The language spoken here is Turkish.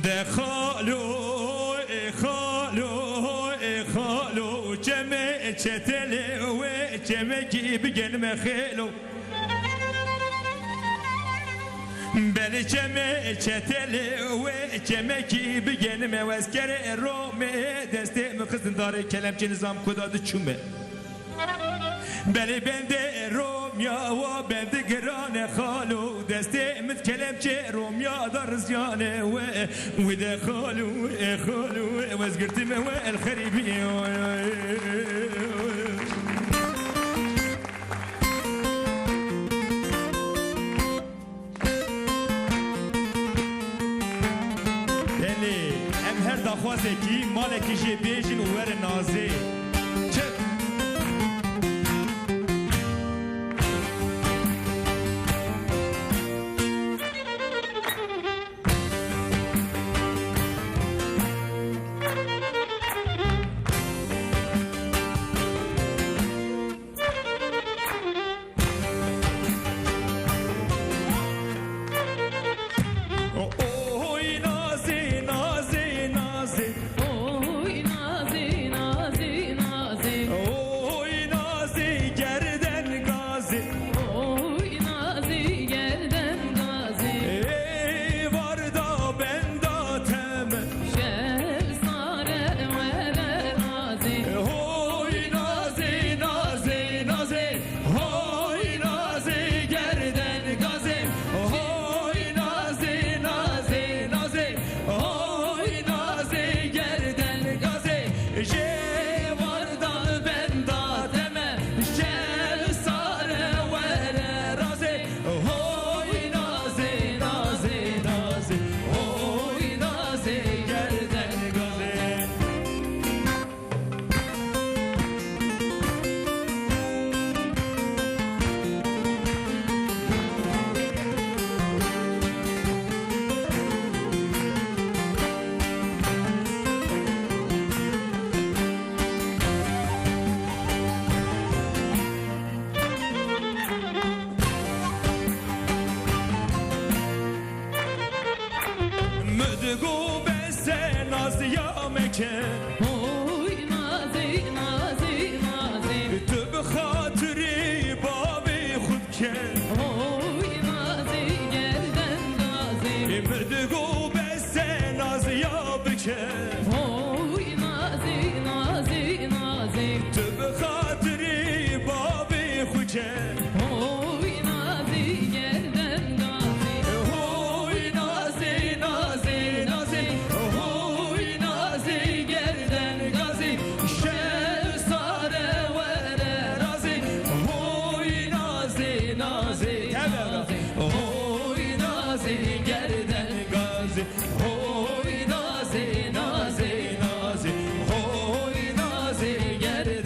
دخالو خالو خالو جمع çeteli ve cem'e gibi gelme khelo beni cem'e çeteli ve cem'e gibi gelme veskere rome destemi kızın darı kelemci nizam kudadı çüme beni bende Romya ve bende grane khalo destemiz kelemci Romya da rızyane ve de khalo khalo ve zgirtime ve el kharibi her daxwaze ki maleki jê bêjin û were nazê Müdgû bese naziya meke Oy nazi nazi nazi Tu bi xatirî bavê xud ke Oy nazi gerden gazi Müdgû bese naziya bike Oy nazi nazi nazi Tu bi xatirî bavê xud ke Oy nazi gerden gazi Oy nazi nazi nazi Oy nazi gerden gazi Şev sare vere razi Oy nazi nazi nazi Oy nazi gerden gazi Oy nazi nazi nazi Oy nazi gerden